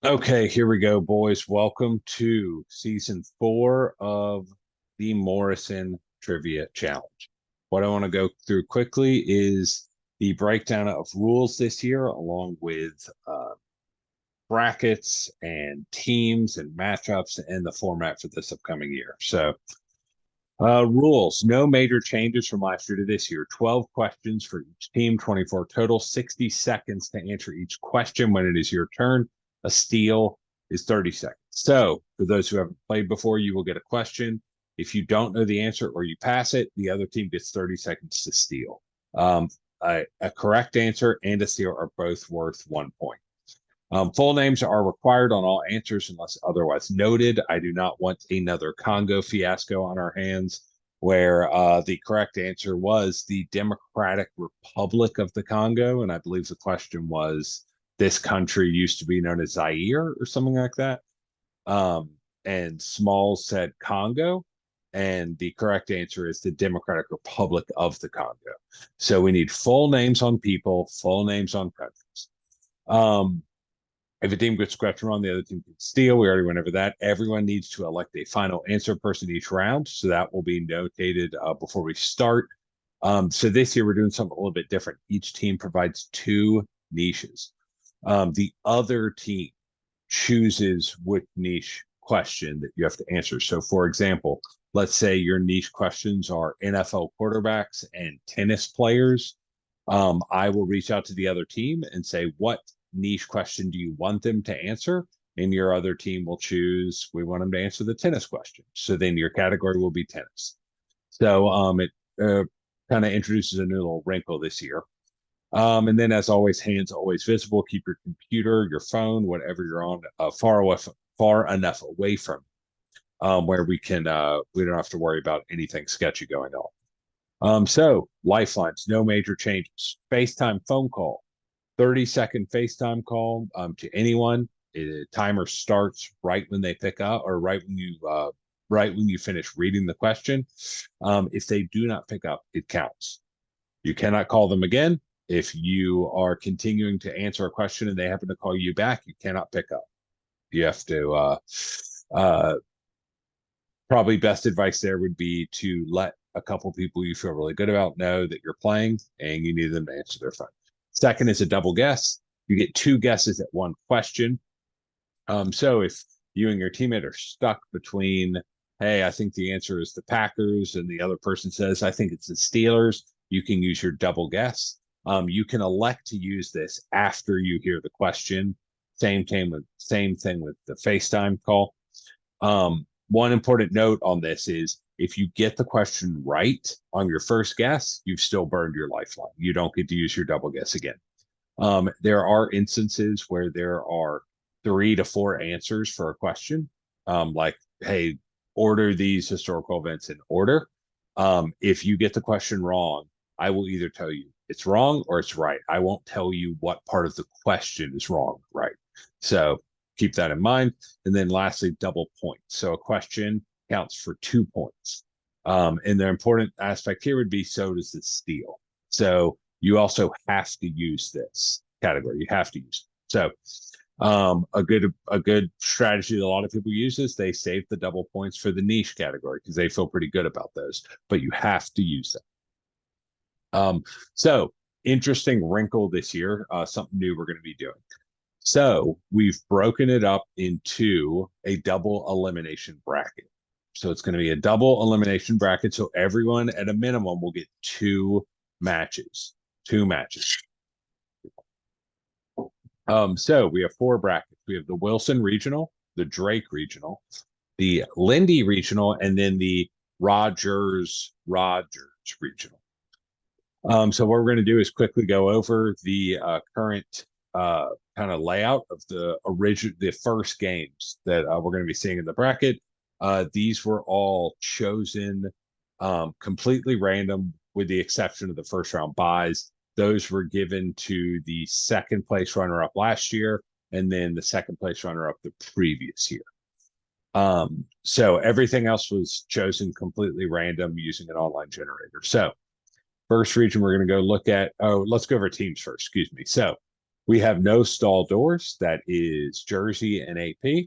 Okay, here we go, boys. Welcome to season 4 of the Morrison Trivia Challenge. What I want to go through quickly is the breakdown of rules this year, along with brackets and teams and matchups and the format for this upcoming year. Rules, no major changes from last year to this year. 12 questions for each team, 24 total, 60 seconds to answer each question when it is your turn. A steal is 30 seconds. So, for those who haven't played before, you will get a question. If you don't know the answer or you pass it, the other team gets 30 seconds to steal. A correct answer and a steal are both worth 1 point. Full names are required on all answers unless otherwise noted. I do not want another Congo fiasco on our hands where the correct answer was the Democratic Republic of the Congo. And I believe the question was, this country used to be known as Zaire or something like that. And Smalls said Congo. And the correct answer is the Democratic Republic of the Congo. So we need full names on people, full names on countries. If a team gets scratched wrong, the other team can steal. We already went over that. Everyone needs to elect a final answer person each round. So that will be notated before we start. So this year we're doing something a little bit different. Each team provides 2 niches. The other team chooses which niche question that you have to answer. So for example, let's say your niche questions are NFL quarterbacks and tennis players. I will reach out to the other team and say, what niche question do you want them to answer? And your other team will choose, we want them to answer the tennis question. So then your category will be tennis. So it kind of introduces a new little wrinkle this year. And then, as always, hands always visible. Keep your computer, your phone, whatever you're on, far enough away from, where we don't have to worry about anything sketchy going on. So lifelines, no major changes. FaceTime phone call, 30-second FaceTime call to anyone. Timer starts right when they pick up, or right when you finish reading the question. If they do not pick up, it counts. You cannot call them again. If you are continuing to answer a question and they happen to call you back, you cannot pick up. You have to probably best advice there would be to let a couple people you feel really good about know that you're playing and you need them to answer their phone. Second is a double guess. You get 2 guesses at 1 question. So if you and your teammate are stuck between, hey, I think the answer is the Packers, and the other person says, I think it's the Steelers, you can use your double guess. You can elect to use this after you hear the question. Same thing with the FaceTime call. One important note on this is if you get the question right on your first guess, you've still burned your lifeline. You don't get to use your double guess again. There are instances where there are 3 to 4 answers for a question, like, hey, order these historical events in order. If you get the question wrong, I will either tell you it's wrong or it's right. I won't tell you what part of the question is wrong, right? So keep that in mind. And then lastly, double points. So a question counts for 2 points. And the important aspect here would be, so does the steal. So you also have to use this category. You have to use it. So a good strategy that a lot of people use is they save the double points for the niche category because they feel pretty good about those, but you have to use them. So interesting wrinkle this year, something new we're going to be doing. So we've broken it up into a double elimination bracket. So it's going to be a double elimination bracket. So everyone at a minimum will get 2 matches. 2 matches. So we have 4 brackets. We have the Wilson Regional, the Drake Regional, the Lindy Regional, and then the Rogers Regional. So what we're going to do is quickly go over the current kind of layout of the first games that we're going to be seeing in the bracket. These were all chosen completely random, with the exception of the first round buys. Those were given to the second place runner up last year, and then the second place runner up the previous year. So everything else was chosen completely random using an online generator. So First region we're going to go look at. Oh, let's go over teams first. Excuse me. So we have no stall doors. That is Jersey and AP.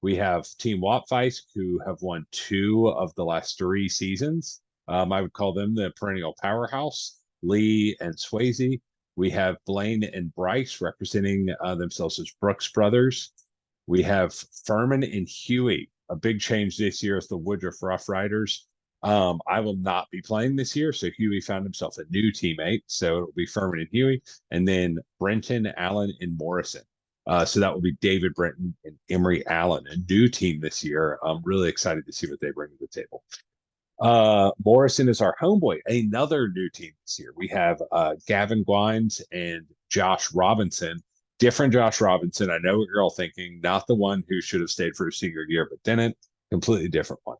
We have Team Wattfeist, who have won 2 of the last 3 seasons. I would call them the perennial powerhouse. Lee and Swayze. We have Blaine and Bryce representing themselves as Brooks Brothers. We have Furman and Huey. A big change this year is the Woodruff Rough Riders. I will not be playing this year, so Huey found himself a new teammate. So it'll be Furman and Huey, and then Brenton, Allen, and Morrison. So that will be David Brenton and Emery Allen, a new team this year. I'm really excited to see what they bring to the table. Morrison is our homeboy, another new team this year. We have Gavin Gwines and Josh Robinson. Different Josh Robinson. I know what you're all thinking. Not the one who should have stayed for his senior year, but didn't. Completely different one.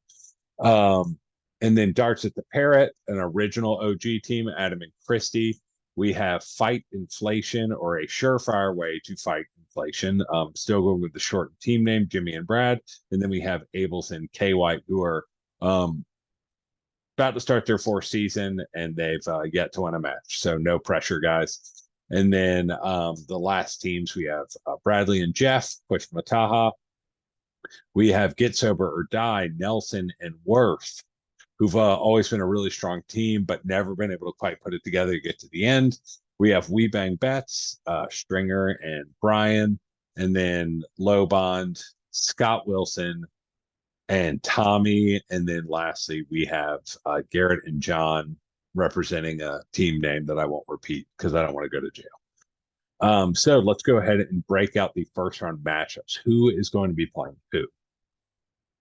And then Darts at the Parrot, an original OG team, Adam and Christie. We have Fight Inflation, or a surefire way to fight inflation. Still going with the short team name, Jimmy and Brad. And then we have Abels and K White, who are about to start their 4th season, and they've yet to win a match. So no pressure, guys. And then the last teams, we have Bradley and Jeff, Push Mataha. We have Get Sober or Die, Nelson and Worth, who've always been a really strong team, but never been able to quite put it together to get to the end. We have We Bang Bets, Stringer and Brian, and then Low Bond, Scott Wilson, and Tommy. And then lastly, we have Garrett and John representing a team name that I won't repeat because I don't want to go to jail. So let's go ahead and break out the first round matchups. Who is going to be playing who?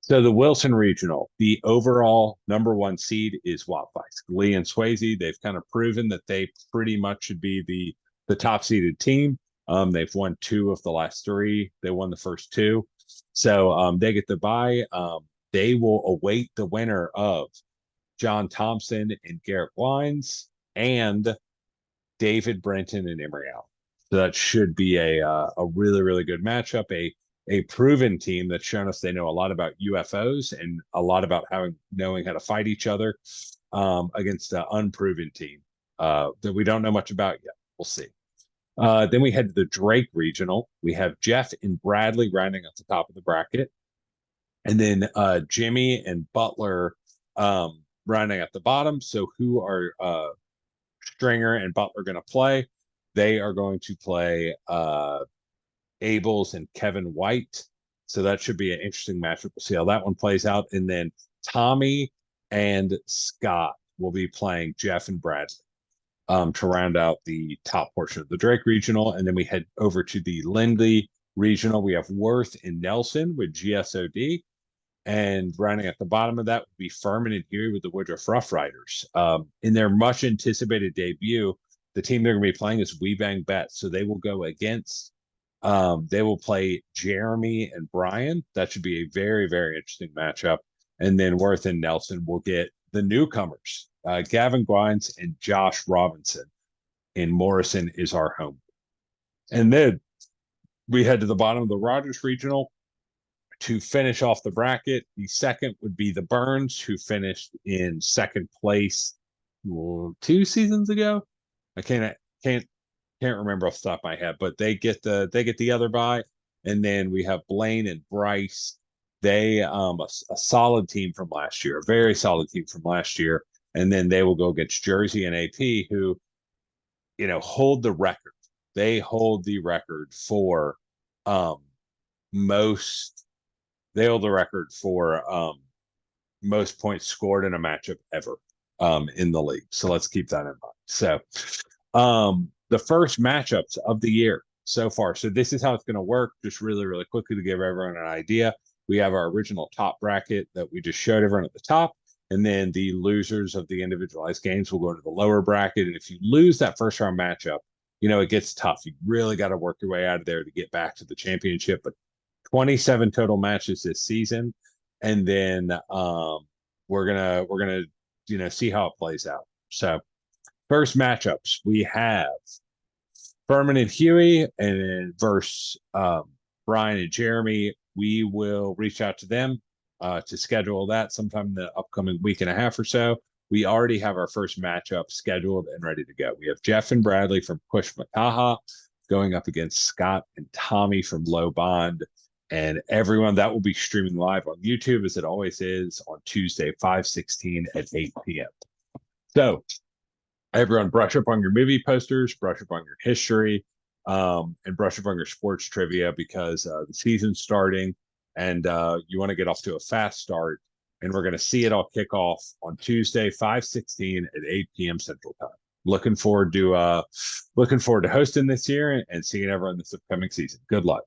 So the Wilson Regional, the overall #1 seed is Wattfeist. Lee and Swayze, they've kind of proven that they pretty much should be the top seeded team. They've won 2 of the last 3. They won the first 2. So they get the bye. They will await the winner of John Thompson and Garrett Wines and David Brenton and Emery Allen. So that should be a really, really good matchup. A proven team that's shown us they know a lot about UFOs and a lot about knowing how to fight each other against an unproven team that we don't know much about yet. We'll see. Then we head to the Drake Regional. We have Jeff and Bradley rounding at the top of the bracket. And then Jimmy and Butler rounding at the bottom. So who are Stringer and Butler going to play? They are going to play Abels and Kevin White. So that should be an interesting matchup. We'll see how that one plays out. And then Tommy and Scott will be playing Jeff and Bradley to round out the top portion of the Drake Regional. And then we head over to the Lindley Regional. We have Worth and Nelson with GSOD. And rounding at the bottom of that would be Furman and Huey with the Woodruff Rough Riders. In their much anticipated debut, the team they're going to be playing is We Bang Bet. So they will go against they will play Jeremy and Brian. That should be a very, very interesting matchup. And then Worth and Nelson will get the newcomers, Gavin Gwines and Josh Robinson. And Morrison is our home. And then we head to the bottom of the Rogers Regional to finish off the bracket. The second would be the Burns, who finished in second place 2 seasons ago. I can't remember off the top of my head, but they get the other bye. And then we have Blaine and Bryce. They a solid team from last year, a very solid team from last year. And then they will go against Jersey and AP, who, hold the record. They hold the record for most. They hold the record for most points scored in a matchup ever in the league. So let's keep that in mind. So the first matchups of the year so far. So this is how it's going to work. Just really, really quickly to give everyone an idea. We have our original top bracket that we just showed everyone at the top. And then the losers of the individualized games will go to the lower bracket. And if you lose that first round matchup, it gets tough. You really got to work your way out of there to get back to the championship. But 27 total matches this season. And then we're gonna see how it plays out. So first matchups, we have Furman and Huey and versus Brian and Jeremy. We will reach out to them to schedule that sometime in the upcoming week and a half or so. we already have our first matchup scheduled and ready to go. We have Jeff and Bradley from Push Mataha going up against Scott and Tommy from Low Bond. And everyone, that will be streaming live on YouTube, as it always is, on Tuesday, 5/16 at 8 p.m. So everyone, brush up on your movie posters, brush up on your history, and brush up on your sports trivia, because the season's starting, and you want to get off to a fast start. And we're going to see it all kick off on Tuesday, 5/16 at 8 p.m. Central Time. Looking forward to hosting this year and seeing everyone this upcoming season. Good luck.